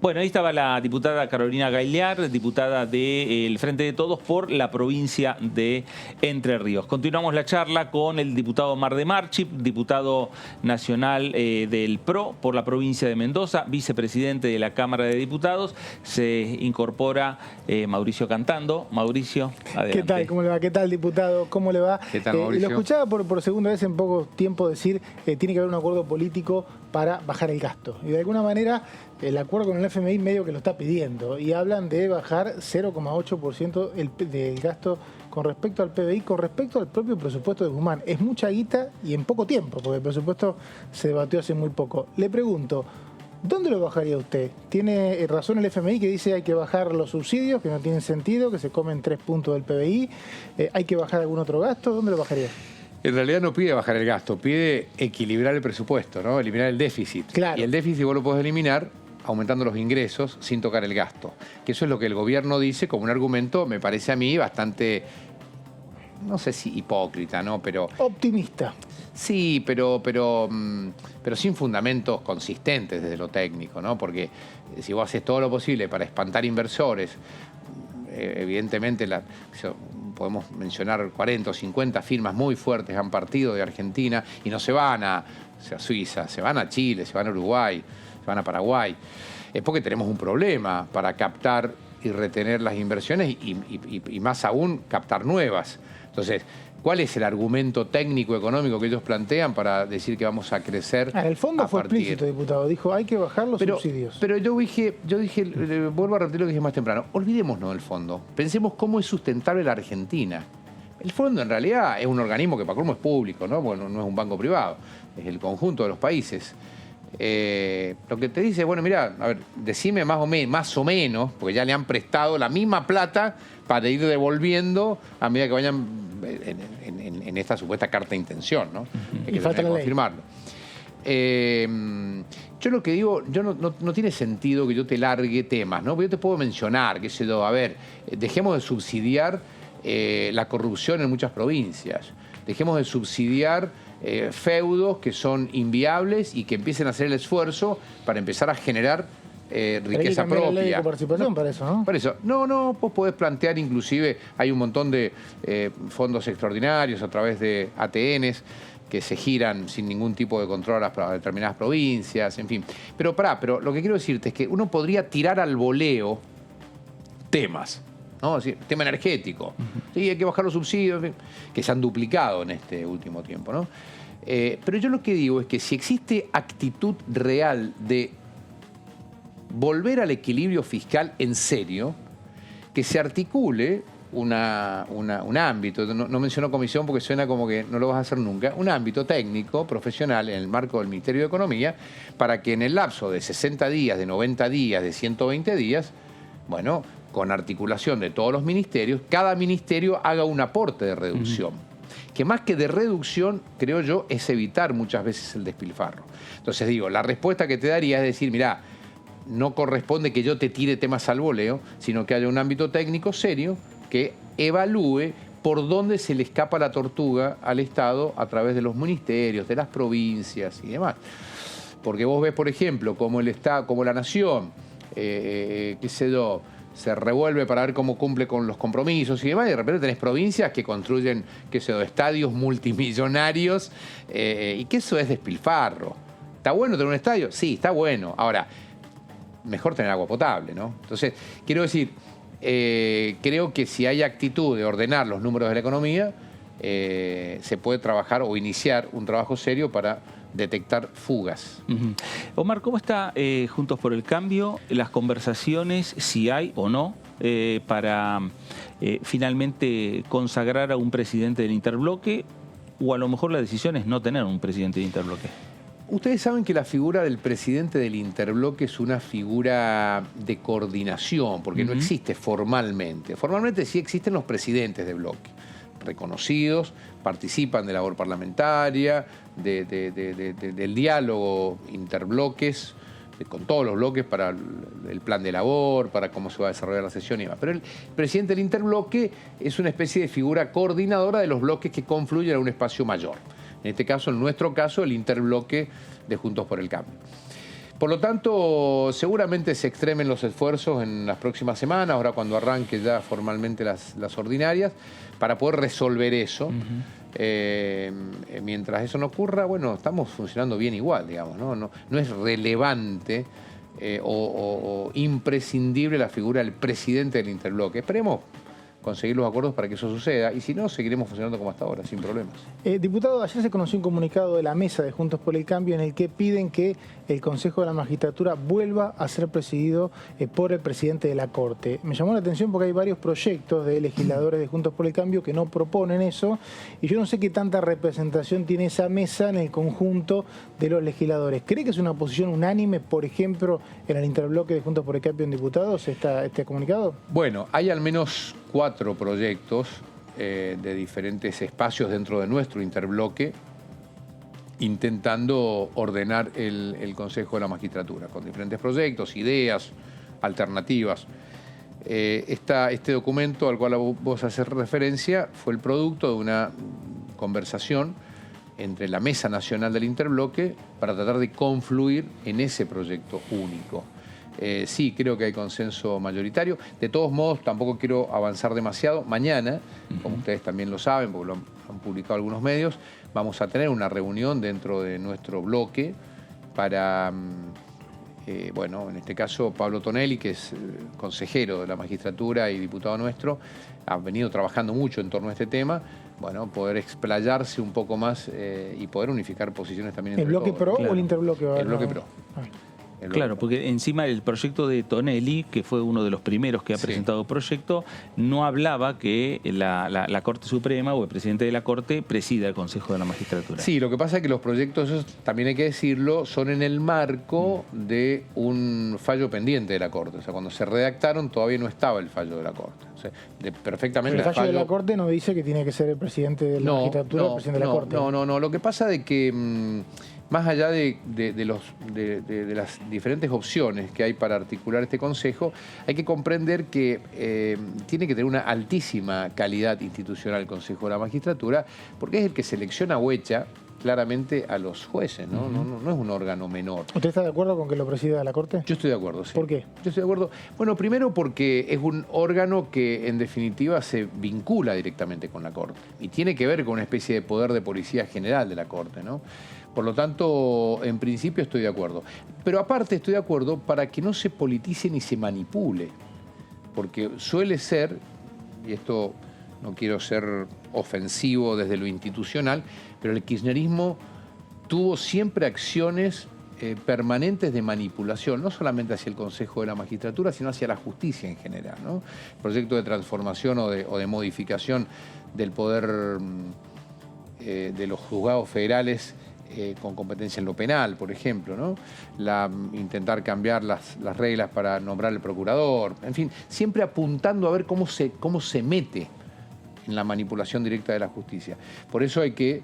Bueno, ahí estaba la diputada Carolina Gayliar, diputada del Frente de Todos por la provincia de Entre Ríos. Continuamos la charla con el diputado Omar de Marchip, diputado nacional del PRO por la provincia de Mendoza, vicepresidente de la Cámara de Diputados. Se incorpora Mauricio Cantando. Mauricio, adelante. ¿Qué tal? ¿Cómo le va? ¿Qué tal, diputado? ¿Cómo le va? ¿Qué tal, Mauricio? Lo escuchaba por segunda vez en poco tiempo decir tiene que haber un acuerdo político para bajar el gasto. Y de alguna manera el acuerdo con el FMI medio que lo está pidiendo. Y hablan de bajar 0,8% del gasto con respecto al PBI, con respecto al propio presupuesto de Guzmán. Es mucha guita y en poco tiempo, porque el presupuesto se debatió hace muy poco. Le pregunto, ¿dónde lo bajaría usted? ¿Tiene razón el FMI que dice hay que bajar los subsidios, que no tienen sentido, que se comen 3 puntos del PBI? ¿Hay que bajar algún otro gasto? ¿Dónde lo bajaría? En realidad no pide bajar el gasto, pide equilibrar el presupuesto, ¿no? Eliminar el déficit. Claro. Y el déficit vos lo podés eliminar aumentando los ingresos sin tocar el gasto. Que eso es lo que el gobierno dice como un argumento, me parece a mí, bastante, no sé si hipócrita, ¿no? Pero optimista. sí, pero sin fundamentos consistentes desde lo técnico, ¿no? Porque si vos haces todo lo posible para espantar inversores, evidentemente podemos mencionar 40 o 50 firmas muy fuertes han partido de Argentina y no se van a Suiza, se van a Chile, se van a Uruguay, se van a Paraguay. Es porque tenemos un problema para captar y retener las inversiones y más aún captar nuevas. Entonces, ¿cuál es el argumento técnico económico que ellos plantean para decir que vamos a crecer? En el fondo fue explícito, diputado. Dijo, hay que bajar los subsidios. Pero yo dije, vuelvo a repetir lo que dije más temprano, olvidémonos del fondo. Pensemos cómo es sustentable la Argentina. El fondo en realidad es un organismo que para colmo es público, ¿no? Bueno, no es un banco privado, es el conjunto de los países. Lo que te dice, bueno, mira, a ver, decime más o menos, porque ya le han prestado la misma plata para ir devolviendo a medida que vayan en esta supuesta carta de intención, ¿no? Uh-huh. Que falta confirmarlo. Yo lo que digo, no tiene sentido que yo te largue temas, ¿no? Porque yo te puedo mencionar, qué sé yo, a ver, dejemos de subsidiar la corrupción en muchas provincias, dejemos de subsidiar feudos que son inviables y que empiecen a hacer el esfuerzo para empezar a generar riqueza propia. La ley de participación para eso, ¿no? Para eso. No, vos podés plantear inclusive, hay un montón de fondos extraordinarios a través de ATNs que se giran sin ningún tipo de control a determinadas provincias, en fin. Pero lo que quiero decirte es que uno podría tirar al voleo temas, ¿no? Es decir, tema energético. Sí, hay que bajar los subsidios, que se han duplicado en este último tiempo, ¿no? Pero yo lo que digo es que si existe actitud real de volver al equilibrio fiscal en serio, que se articule un ámbito, no menciono comisión porque suena como que no lo vas a hacer nunca, un ámbito técnico, profesional, en el marco del Ministerio de Economía, para que en el lapso de 60 días, de 90 días, de 120 días, bueno, con articulación de todos los ministerios, cada ministerio haga un aporte de reducción. Que más que de reducción, creo yo, es evitar muchas veces el despilfarro. Entonces digo, la respuesta que te daría es decir, mirá, no corresponde que yo te tire temas al voleo, sino que haya un ámbito técnico serio que evalúe por dónde se le escapa la tortuga al Estado a través de los ministerios, de las provincias y demás. Porque vos ves, por ejemplo, como el Estado, como la Nación, qué sé yo, se revuelve para ver cómo cumple con los compromisos y demás, y de repente tenés provincias que construyen, qué sé yo, estadios multimillonarios, y que eso es despilfarro. ¿Está bueno tener un estadio? Sí, está bueno. Ahora, mejor tener agua potable, ¿no? Entonces, quiero decir, creo que si hay actitud de ordenar los números de la economía, se puede trabajar o iniciar un trabajo serio para detectar fugas. Omar, ¿cómo está Juntos por el Cambio, las conversaciones, si hay o no, para finalmente consagrar a un presidente del interbloque, o a lo mejor la decisión es no tener un presidente del interbloque? Ustedes saben que la figura del presidente del interbloque es una figura de coordinación, porque no existe formalmente. Formalmente sí existen los presidentes de bloque, reconocidos, participan de labor parlamentaria, del diálogo interbloques, con todos los bloques para el plan de labor, para cómo se va a desarrollar la sesión y demás. Pero el presidente del interbloque es una especie de figura coordinadora de los bloques que confluyen a un espacio mayor. En este caso, en nuestro caso, el interbloque de Juntos por el Cambio. Por lo tanto, seguramente se extremen los esfuerzos en las próximas semanas, ahora cuando arranque ya formalmente las ordinarias, para poder resolver eso. Mientras eso no ocurra, bueno, estamos funcionando bien igual, digamos, ¿no? No es relevante o imprescindible la figura del presidente del interbloque. Esperemos conseguir los acuerdos para que eso suceda, y si no, seguiremos funcionando como hasta ahora, sin problemas. Diputado, ayer se conoció un comunicado de la mesa de Juntos por el Cambio en el que piden que el Consejo de la Magistratura vuelva a ser presidido por el presidente de la Corte. Me llamó la atención porque hay varios proyectos de legisladores de Juntos por el Cambio que no proponen eso, y yo no sé qué tanta representación tiene esa mesa en el conjunto de los legisladores. ¿Cree que es una posición unánime, por ejemplo, en el interbloque de Juntos por el Cambio en diputados, este comunicado? Bueno, hay al menos 4 proyectos de diferentes espacios dentro de nuestro interbloque intentando ordenar el Consejo de la Magistratura, con diferentes proyectos, ideas, alternativas. Este documento al cual vos haces referencia fue el producto de una conversación entre la Mesa Nacional del Interbloque para tratar de confluir en ese proyecto único. Sí, creo que hay consenso mayoritario. De todos modos, tampoco quiero avanzar demasiado. Mañana, como ustedes también lo saben, porque lo han publicado algunos medios, vamos a tener una reunión dentro de nuestro bloque para, bueno, en este caso Pablo Tonelli, que es consejero de la magistratura y diputado nuestro, ha venido trabajando mucho en torno a este tema, bueno, poder explayarse un poco más y poder unificar posiciones también entre ¿El bloque todos. pro o el interbloque? El bloque pro. Claro, porque encima el proyecto de Tonelli, que fue uno de los primeros que ha presentado proyecto, no hablaba que la Corte Suprema o el presidente de la Corte presida el Consejo de la Magistratura. Sí, lo que pasa es que los proyectos, esos, también hay que decirlo, son en el marco de un fallo pendiente de la Corte. O sea, cuando se redactaron todavía no estaba el fallo de la Corte. O sea, perfectamente el fallo de la Corte no dice que tiene que ser el presidente de la Magistratura o el presidente de la Corte. No. Lo que pasa es que más allá de las diferentes opciones que hay para articular este Consejo, hay que comprender que tiene que tener una altísima calidad institucional el Consejo de la Magistratura, porque es el que selecciona o echa claramente a los jueces, ¿no? No es un órgano menor. ¿Usted está de acuerdo con que lo presida la Corte? Yo estoy de acuerdo, sí. ¿Por qué? Yo estoy de acuerdo. Bueno, primero porque es un órgano que en definitiva se vincula directamente con la Corte y tiene que ver con una especie de poder de policía general de la Corte, ¿no? Por lo tanto, en principio estoy de acuerdo. Pero aparte estoy de acuerdo para que no se politice ni se manipule. Porque suele ser, y esto no quiero ser ofensivo desde lo institucional, pero el kirchnerismo tuvo siempre acciones permanentes de manipulación, no solamente hacia el Consejo de la Magistratura, sino hacia la justicia en general, ¿no? El proyecto de transformación o de modificación del poder de los juzgados federales con competencia en lo penal, por ejemplo, ¿no? Intentar cambiar las reglas para nombrar al procurador, en fin, siempre apuntando a ver cómo se mete en la manipulación directa de la justicia. Por eso hay que,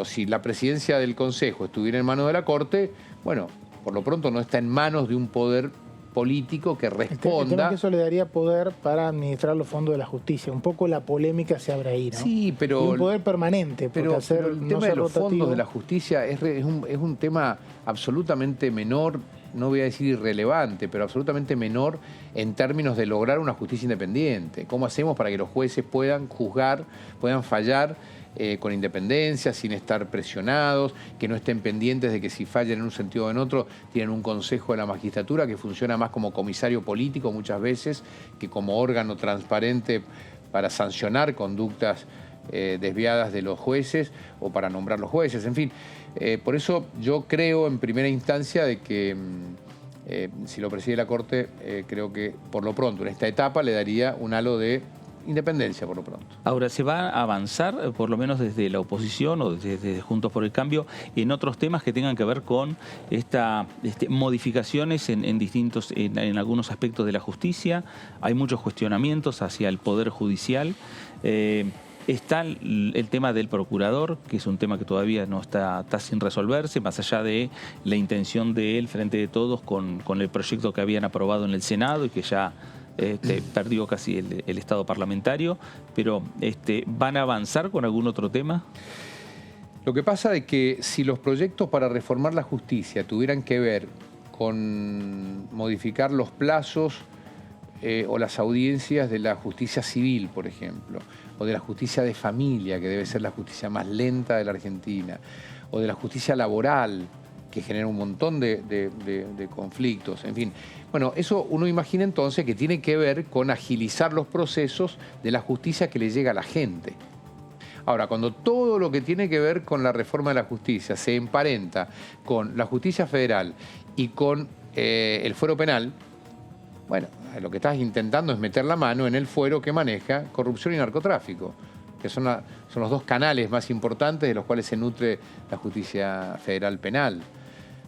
si la presidencia del Consejo estuviera en manos de la Corte, bueno, por lo pronto no está en manos de un poder político que responda. El tema es que eso le daría poder para administrar los fondos de la justicia. Un poco la polémica se abre ahí, ¿no? Sí, pero... Y un poder permanente. Pero el tema de los fondos de la justicia es un tema absolutamente menor, no voy a decir irrelevante, pero absolutamente menor en términos de lograr una justicia independiente. ¿Cómo hacemos para que los jueces puedan juzgar, puedan fallar con independencia, sin estar presionados, que no estén pendientes de que si fallan en un sentido o en otro, tienen un consejo de la magistratura que funciona más como comisario político muchas veces que como órgano transparente para sancionar conductas desviadas de los jueces o para nombrar los jueces. En fin, por eso yo creo en primera instancia de que si lo preside la Corte, creo que por lo pronto en esta etapa le daría un halo de independencia por lo pronto. Ahora, ¿se va a avanzar, por lo menos desde la oposición o desde Juntos por el Cambio, en otros temas que tengan que ver con modificaciones en algunos aspectos de la justicia? Hay muchos cuestionamientos hacia el Poder Judicial. Está el tema del procurador, que es un tema que todavía no está sin resolverse, más allá de la intención del Frente de Todos con el proyecto que habían aprobado en el Senado y que ya perdió casi el estado parlamentario, pero ¿van a avanzar con algún otro tema? Lo que pasa es que si los proyectos para reformar la justicia tuvieran que ver con modificar los plazos o las audiencias de la justicia civil, por ejemplo, o de la justicia de familia, que debe ser la justicia más lenta de la Argentina, o de la justicia laboral, que genera un montón de conflictos, en fin. Bueno, eso uno imagina entonces que tiene que ver con agilizar los procesos de la justicia que le llega a la gente. Ahora, cuando todo lo que tiene que ver con la reforma de la justicia se emparenta con la justicia federal y con el fuero penal, bueno, lo que estás intentando es meter la mano en el fuero que maneja corrupción y narcotráfico, que son los dos canales más importantes de los cuales se nutre la justicia federal penal.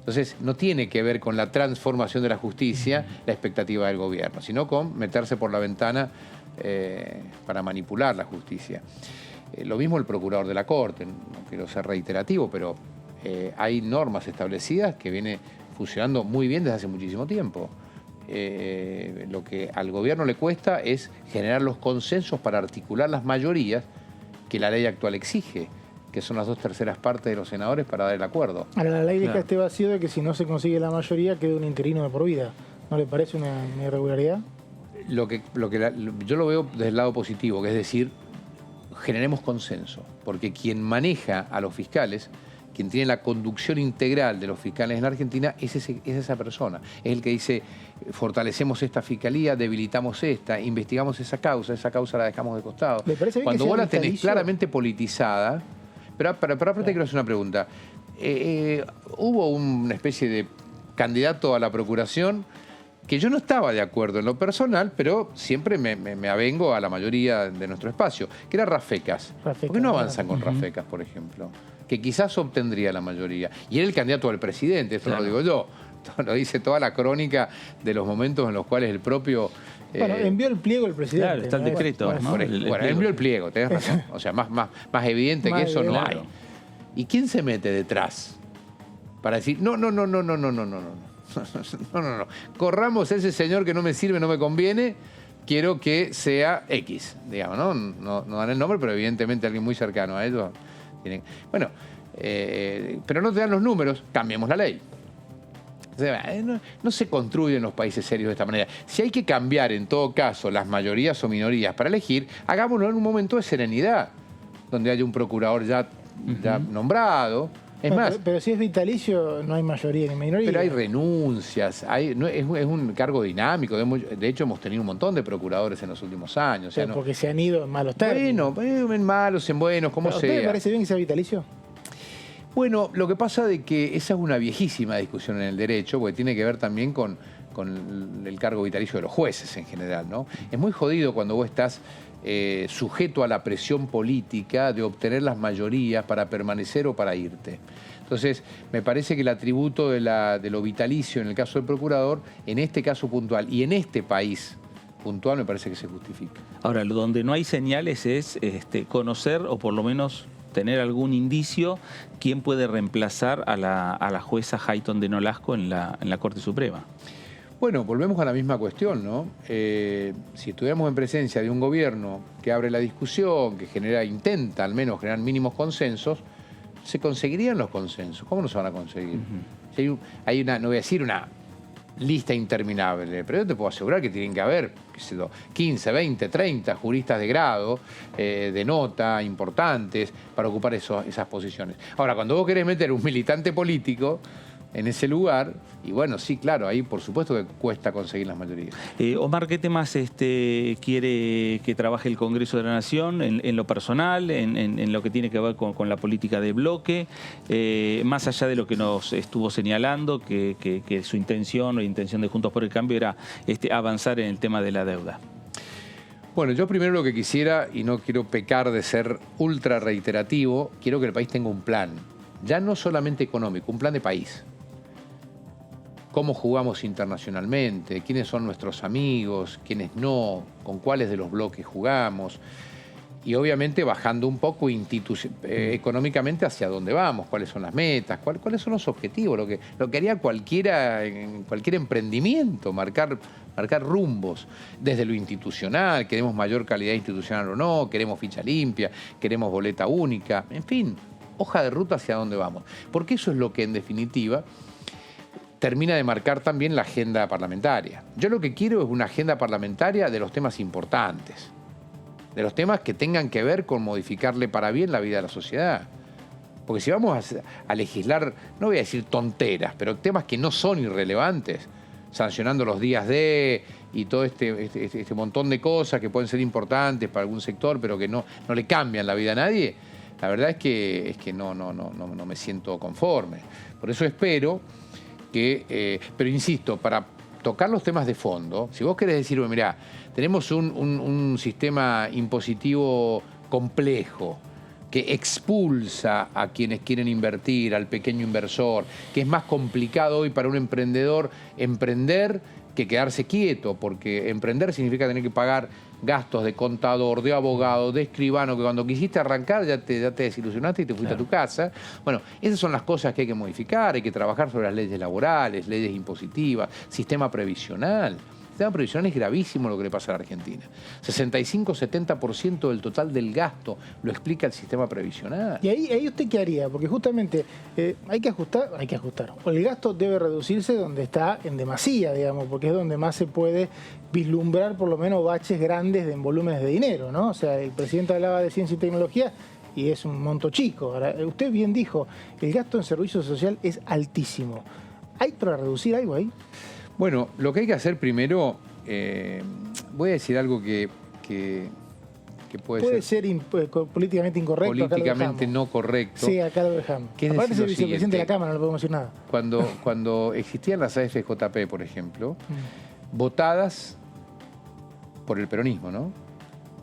Entonces, no tiene que ver con la transformación de la justicia la expectativa del gobierno, sino con meterse por la ventana para manipular la justicia. Lo mismo el procurador de la Corte, no quiero ser reiterativo, pero hay normas establecidas que viene funcionando muy bien desde hace muchísimo tiempo. Lo que al gobierno le cuesta es generar los consensos para articular las mayorías que la ley actual exige, que son las 2/3 partes de los senadores para dar el acuerdo. Ahora, la ley deja este vacío de que si no se consigue la mayoría quede un interino de por vida. ¿No le parece una irregularidad? Yo lo veo desde el lado positivo, que es decir, generemos consenso, porque quien maneja a los fiscales, quien tiene la conducción integral de los fiscales en la Argentina, es esa persona. Es el que dice, fortalecemos esta fiscalía, debilitamos esta, investigamos esa causa la dejamos de costado. ¿Le parece bien Cuando que vos sea la tenés vitalicio? claramente politizada, pero aparte quiero hacer una pregunta. Hubo una especie de candidato a la procuración que yo no estaba de acuerdo en lo personal, pero siempre me avengo a la mayoría de nuestro espacio, que era Rafecas. ¿Por qué no avanzan con Rafecas, por ejemplo? Que quizás obtendría la mayoría. Y era el candidato al presidente, esto no lo digo yo, esto lo dice toda la crónica de los momentos en los cuales el propio... Bueno, envió el pliego el presidente. Claro, está el decreto. Bueno, ¿no? envió el pliego, tenés razón. O sea, más evidente que eso no hay. ¿Y quién se mete detrás? Para decir, no. Corramos a ese señor que no me sirve, no me conviene, quiero que sea X, digamos, ¿no? No dan el nombre, pero evidentemente alguien muy cercano a ellos. Bueno, pero no te dan los números, cambiemos la ley. O sea, no se construye en los países serios de esta manera. Si hay que cambiar, en todo caso, las mayorías o minorías para elegir, hagámoslo en un momento de serenidad, donde haya un procurador ya nombrado. Es más, pero si es vitalicio, no hay mayoría ni minoría. Pero hay renuncias, es un cargo dinámico. De hecho, hemos tenido un montón de procuradores en los últimos años. O sea, porque se han ido en malos términos. Bueno, en malos, en buenos, como sea. ¿A usted le parece bien que sea vitalicio? Bueno, lo que pasa es que esa es una viejísima discusión en el derecho, porque tiene que ver también con el cargo vitalicio de los jueces en general, ¿no? Es muy jodido cuando vos estás sujeto a la presión política de obtener las mayorías para permanecer o para irte. Entonces, me parece que el atributo de lo vitalicio en el caso del procurador, en este caso puntual y en este país puntual, me parece que se justifica. Ahora, donde no hay señales es conocer o por lo menos tener algún indicio quién puede reemplazar a la jueza Hayton de Nolasco en la Corte Suprema. Bueno, volvemos a la misma cuestión, ¿no? Si estuviéramos en presencia de un gobierno que abre la discusión, que intenta al menos generar mínimos consensos, se conseguirían los consensos. ¿Cómo no se van a conseguir? Si hay no voy a decir una lista interminable, pero yo te puedo asegurar que tienen que haber, qué sé yo, 15, 20, 30 juristas de grado, de nota, importantes, para ocupar esas posiciones. Ahora, cuando vos querés meter un militante político en ese lugar, y bueno, sí, claro, ahí por supuesto que cuesta conseguir las mayorías. Omar, ¿qué temas quiere que trabaje el Congreso de la Nación en lo personal, en lo que tiene que ver con la política de bloque, más allá de lo que nos estuvo señalando, que su intención o intención de Juntos por el Cambio era avanzar en el tema de la deuda? Bueno, yo primero lo que quisiera, y no quiero pecar de ser ultra reiterativo, quiero que el país tenga un plan, ya no solamente económico, un plan de país. Cómo jugamos internacionalmente, quiénes son nuestros amigos, quiénes no, con cuáles de los bloques jugamos. Y obviamente bajando un poco económicamente hacia dónde vamos, cuáles son las metas, cuáles son los objetivos, lo que haría cualquiera en cualquier emprendimiento, marcar rumbos desde lo institucional, queremos mayor calidad institucional o no, queremos ficha limpia, queremos boleta única, en fin, hoja de ruta hacia dónde vamos. Porque eso es lo que en definitiva termina de marcar también la agenda parlamentaria. Yo lo que quiero es una agenda parlamentaria de los temas importantes, de los temas que tengan que ver con modificarle para bien la vida de la sociedad. Porque si vamos a legislar, no voy a decir tonteras, pero temas que no son irrelevantes, sancionando los días de y todo este montón de cosas que pueden ser importantes para algún sector, pero que no le cambian la vida a nadie, la verdad es que no me siento conforme. Por eso espero que, pero insisto, para tocar los temas de fondo, si vos querés decirme, mirá, tenemos un sistema impositivo complejo que expulsa a quienes quieren invertir, al pequeño inversor, que es más complicado hoy para un emprendedor emprender que quedarse quieto, porque emprender significa tener que pagar gastos de contador, de abogado, de escribano, que cuando quisiste arrancar ya te desilusionaste y te fuiste a tu casa. Bueno, esas son las cosas que hay que modificar, hay que trabajar sobre las leyes laborales, leyes impositivas, sistema previsional. El sistema previsional es gravísimo lo que le pasa a la Argentina. 65-70% del total del gasto lo explica el sistema previsional. ¿Y ahí usted qué haría? Porque justamente hay que ajustar. O el gasto debe reducirse donde está en demasía, digamos, porque es donde más se puede vislumbrar por lo menos baches grandes en volúmenes de dinero, ¿no? O sea, el presidente hablaba de ciencia y tecnología y es un monto chico. Ahora, usted bien dijo, el gasto en servicio social es altísimo. ¿Hay para reducir algo ahí? Bueno, lo que hay que hacer primero, voy a decir algo que puede ser políticamente incorrecto. Políticamente no correcto. Sí, acá lo dejamos. Aparte es el vicepresidente de la Cámara, no podemos decir nada. Cuando existían las AFJP, por ejemplo, votadas por el peronismo, ¿no?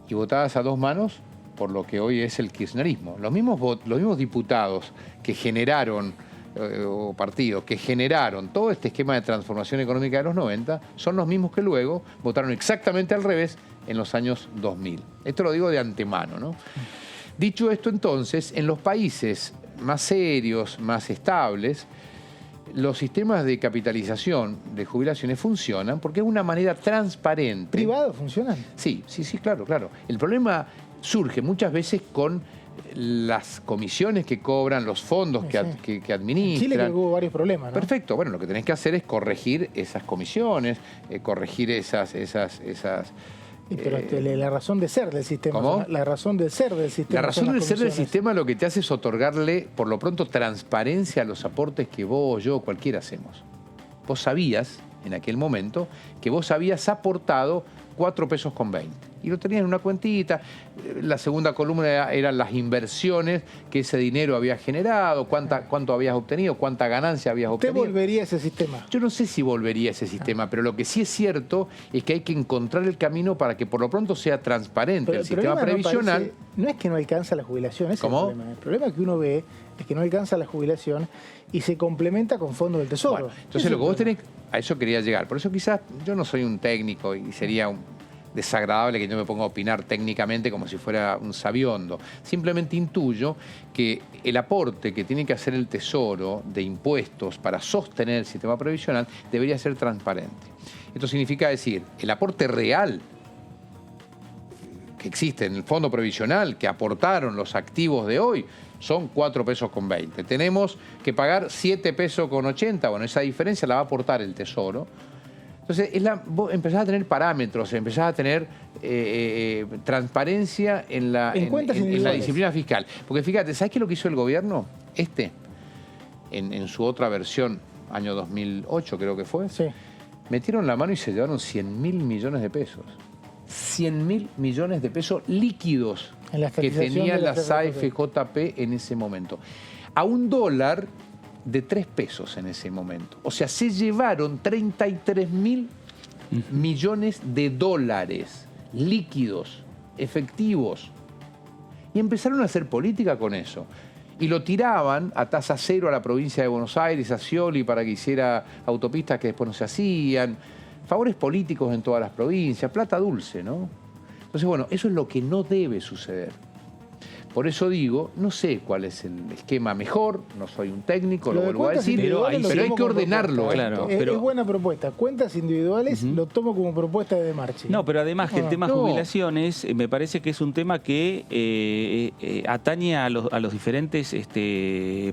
Y votadas a dos manos por lo que hoy es el kirchnerismo. Los mismos diputados que generaron o partidos que generaron todo este esquema de transformación económica de los 90 son los mismos que luego votaron exactamente al revés en los años 2000. Esto lo digo de antemano, ¿no? Dicho esto, entonces, en los países más serios, más estables, los sistemas de capitalización de jubilaciones funcionan porque es una manera transparente. ¿Privados funcionan? Sí, claro. El problema surge muchas veces con las comisiones que cobran, los fondos que administran. En Chile creo que hubo varios problemas, ¿no? Perfecto. Bueno, lo que tenés que hacer es corregir esas comisiones, corregir esas pero la razón de ser del sistema. ¿Cómo? La razón de ser del sistema. La razón de ser del sistema lo que te hace es otorgarle, por lo pronto, transparencia a los aportes que vos, yo, cualquiera hacemos. Vos sabías, en aquel momento, que vos habías aportado 4 pesos con 20. Y lo tenías en una cuentita. La segunda columna eran las inversiones que ese dinero había generado, cuánto habías obtenido, cuánta ganancia habías obtenido. ¿Usted volvería a ese sistema? Yo no sé si volvería a ese sistema, pero lo que sí es cierto es que hay que encontrar el camino para que por lo pronto sea transparente el sistema previsional. No es que no alcanza la jubilación, ese ¿Cómo? es el problema. El problema que uno ve es que no alcanza la jubilación y se complementa con fondos del Tesoro. Bueno, entonces lo que vos tenés, a eso quería llegar. Por eso quizás yo no soy un técnico y sería desagradable que yo me ponga a opinar técnicamente como si fuera un sabiondo. Simplemente intuyo que el aporte que tiene que hacer el Tesoro de impuestos para sostener el sistema previsional debería ser transparente. Esto significa decir, el aporte real que existe en el fondo previsional, que aportaron los activos de hoy, son 4 pesos con 20. Tenemos que pagar 7 pesos con 80. Bueno, esa diferencia la va a aportar el Tesoro. Entonces, vos empezás a tener parámetros, empezás a tener transparencia en la disciplina fiscal. Porque fíjate, ¿sabés qué es lo que hizo el gobierno? En su otra versión, año 2008 creo que fue, Sí. metieron la mano y se llevaron 100.000 millones de pesos. 100.000 millones de pesos líquidos En la que estatización tenía de la la SAFJP en ese momento. A un dólar de 3 pesos en ese momento. O sea, se llevaron 33.000 millones de dólares líquidos, efectivos. Y empezaron a hacer política con eso. Y lo tiraban a tasa cero a la provincia de Buenos Aires, a Scioli, para que hiciera autopistas que después no se hacían. Favores políticos en todas las provincias, plata dulce, ¿no? Entonces, bueno, eso es lo que no debe suceder. Por eso digo, no sé cuál es el esquema mejor, no soy un técnico, lo vuelvo a decir, pero hay que ordenarlo. Claro, Es buena propuesta. Cuentas individuales lo tomo como propuesta de Marchi. No, pero además que el tema jubilaciones me parece que es un tema que atañe a los diferentes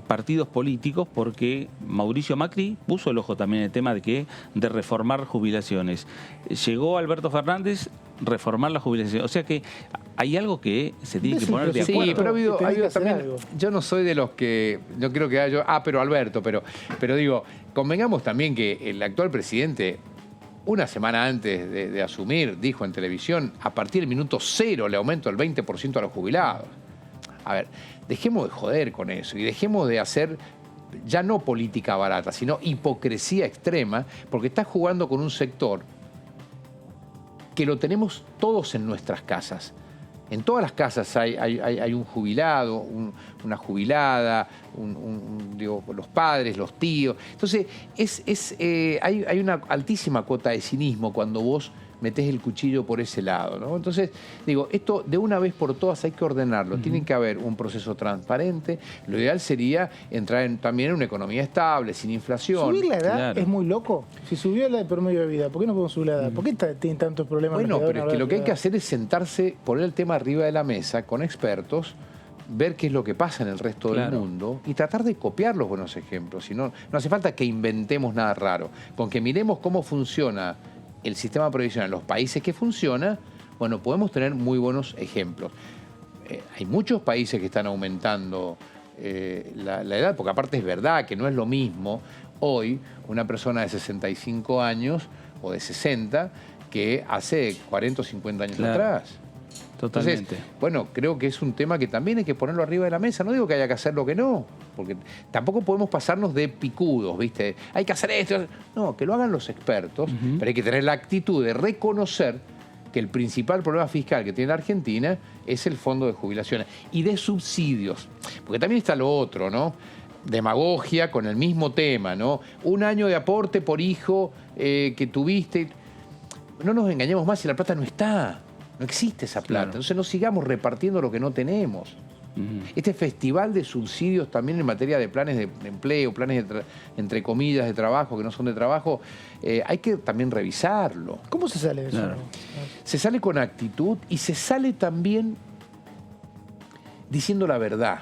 partidos políticos, porque Mauricio Macri puso el ojo también en el tema de reformar jubilaciones. Llegó Alberto Fernández, reformar la jubilación. O sea que hay algo que se tiene que poner de acuerdo. Sí, pero ha habido también, algo. yo no soy de los que, no creo que haya, pero Alberto, pero digo, convengamos también que el actual presidente, una semana antes de asumir, dijo en televisión, a partir del minuto 0 le aumento el 20% a los jubilados. A ver, dejemos de joder con eso y dejemos de hacer ya no política barata, sino hipocresía extrema, porque está jugando con un sector que lo tenemos todos en nuestras casas. En todas las casas hay un jubilado, una jubilada, digo, los padres, los tíos. Entonces, hay una altísima cuota de cinismo cuando vos metés el cuchillo por ese lado, ¿no? Entonces, digo, esto de una vez por todas hay que ordenarlo. Tiene que haber un proceso transparente. Lo ideal sería entrar también en una economía estable, sin inflación. ¿Subir la edad es muy loco? Si subió la de promedio de vida, ¿por qué no podemos subir la edad? ¿Por qué tienen tantos problemas? Bueno, pero es que lo que hay que hacer es sentarse, poner el tema arriba de la mesa con expertos, ver qué es lo que pasa en el resto del mundo y tratar de copiar los buenos ejemplos. Si no, no hace falta que inventemos nada raro. Con que miremos cómo funciona el sistema previsional en los países que funciona, bueno, podemos tener muy buenos ejemplos. Hay muchos países que están aumentando la edad, porque aparte es verdad que no es lo mismo hoy una persona de 65 años o de 60 que hace 40 o 50 años atrás. Totalmente. Entonces, bueno, creo que es un tema que también hay que ponerlo arriba de la mesa. No digo que haya que hacer lo que no, porque tampoco podemos pasarnos de picudos, ¿viste? Hay que hacer esto. No, que lo hagan los expertos, pero hay que tener la actitud de reconocer que el principal problema fiscal que tiene la Argentina es el fondo de jubilaciones y de subsidios. Porque también está lo otro, ¿no? Demagogia con el mismo tema, ¿no? 1 año de aporte por hijo que tuviste. No nos engañemos más si la plata no está. No existe esa plata. Entonces no sigamos repartiendo lo que no tenemos. Este festival de subsidios también en materia de planes de empleo, planes entre comillas de trabajo, que no son de trabajo, hay que también revisarlo. ¿Cómo se sale de eso? Se sale con actitud y se sale también diciendo la verdad.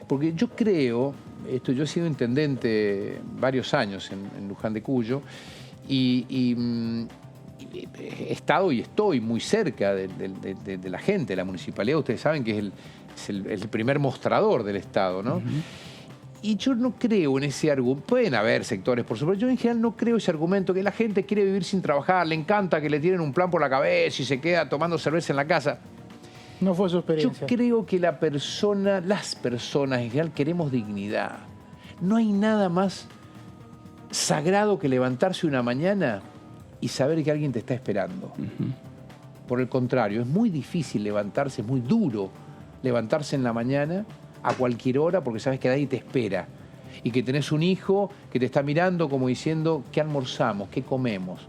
Porque yo creo, yo he sido intendente varios años en Luján de Cuyo y he estado y estoy muy cerca de la gente, de la municipalidad. Ustedes saben que es el primer mostrador del Estado, ¿no? Y yo no creo en ese argumento. Pueden haber sectores, por supuesto. Yo en general no creo ese argumento que la gente quiere vivir sin trabajar, le encanta que le tienen un plan por la cabeza y se queda tomando cerveza en la casa. No fue su experiencia. Yo creo que las personas en general queremos dignidad. No hay nada más sagrado que levantarse una mañana y saber que alguien te está esperando. Por el contrario, es muy difícil levantarse, es muy duro levantarse en la mañana a cualquier hora porque sabes que nadie te espera y que tenés un hijo que te está mirando como diciendo ¿qué almorzamos? ¿Qué comemos?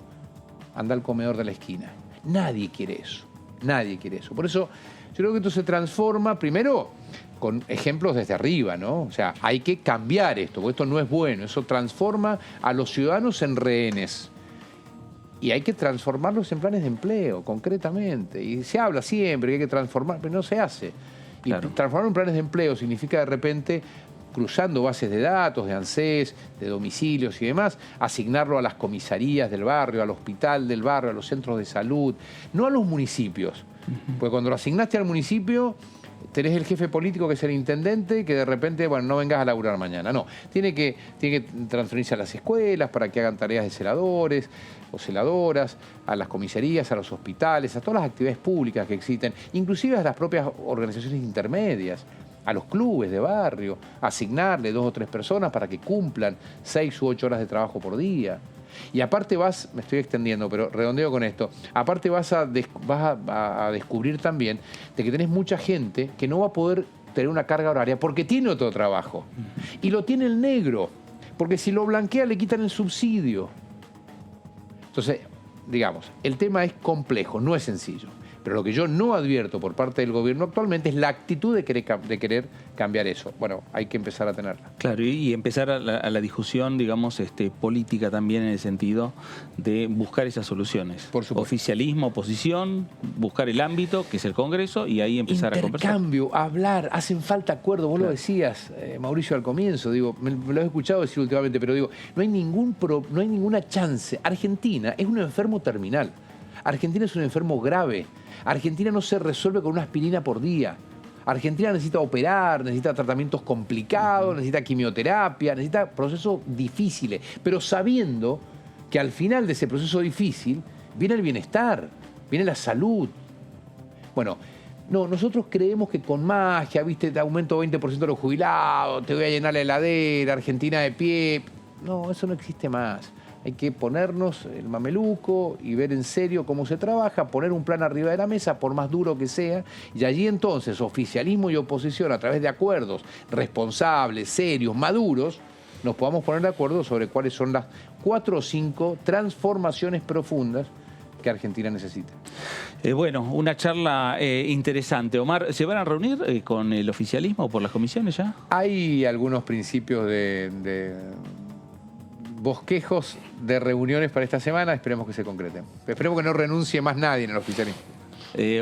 Anda al comedor de la esquina. Nadie quiere eso. Nadie quiere eso. Por eso yo creo que esto se transforma primero con ejemplos desde arriba, ¿no? O sea, hay que cambiar esto, porque esto no es bueno. Eso transforma a los ciudadanos en rehenes. Y hay que transformarlos en planes de empleo, concretamente. Y se habla siempre que hay que transformar, pero no se hace. Claro. Y transformarlo en planes de empleo significa de repente, cruzando bases de datos, de ANSES, de domicilios y demás, asignarlo a las comisarías del barrio, al hospital del barrio, a los centros de salud, no a los municipios. Porque cuando lo asignaste al municipio, tenés el jefe político que es el intendente, que de repente, bueno, no vengas a laburar mañana. No, tiene que transferirse a las escuelas para que hagan tareas de celadores o celadoras, a las comisarías, a los hospitales, a todas las actividades públicas que existen, inclusive a las propias organizaciones intermedias, a los clubes de barrio, asignarle 2 o 3 personas para que cumplan 6 u 8 horas de trabajo por día. Y aparte me estoy extendiendo, pero redondeo con esto, aparte vas a descubrir también de que tenés mucha gente que no va a poder tener una carga horaria porque tiene otro trabajo. Y lo tiene el negro, porque si lo blanquea le quitan el subsidio. Entonces, digamos, el tema es complejo, no es sencillo. Pero lo que yo no advierto por parte del gobierno actualmente es la actitud de querer cambiar eso. Bueno, hay que empezar a tenerla. Claro, y empezar a la discusión, digamos, política también en el sentido de buscar esas soluciones. Por supuesto. Oficialismo, oposición, buscar el ámbito, que es el Congreso, y ahí empezar a conversar. Intercambio, hablar, hacen falta acuerdos. Vos lo decías, Mauricio, al comienzo, digo, me lo he escuchado decir últimamente, pero digo, no hay ninguna chance. Argentina es un enfermo terminal. Argentina es un enfermo grave. Argentina no se resuelve con una aspirina por día. Argentina necesita operar, necesita tratamientos complicados, necesita quimioterapia, necesita procesos difíciles, pero sabiendo que al final de ese proceso difícil viene el bienestar, viene la salud. Bueno, no, nosotros creemos que con magia, viste, te aumento 20% de los jubilados, te voy a llenar la heladera, Argentina de pie. No, eso no existe más. Hay que ponernos el mameluco y ver en serio cómo se trabaja, poner un plan arriba de la mesa, por más duro que sea, y allí entonces oficialismo y oposición, a través de acuerdos responsables, serios, maduros, nos podamos poner de acuerdo sobre cuáles son las 4 o 5 transformaciones profundas que Argentina necesita. Bueno, una charla interesante. Omar, ¿se van a reunir con el oficialismo por las comisiones ya? Hay algunos principios de bosquejos de reuniones para esta semana, esperemos que se concreten. Esperemos que no renuncie más nadie en el oficialismo.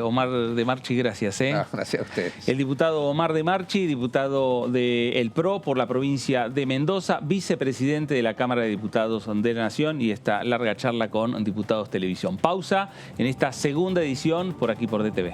Omar de Marchi, gracias. Gracias a ustedes. El diputado Omar de Marchi, diputado del PRO por la provincia de Mendoza, vicepresidente de la Cámara de Diputados de la Nación, y esta larga charla con Diputados Televisión. Pausa en esta segunda edición por aquí por DTV.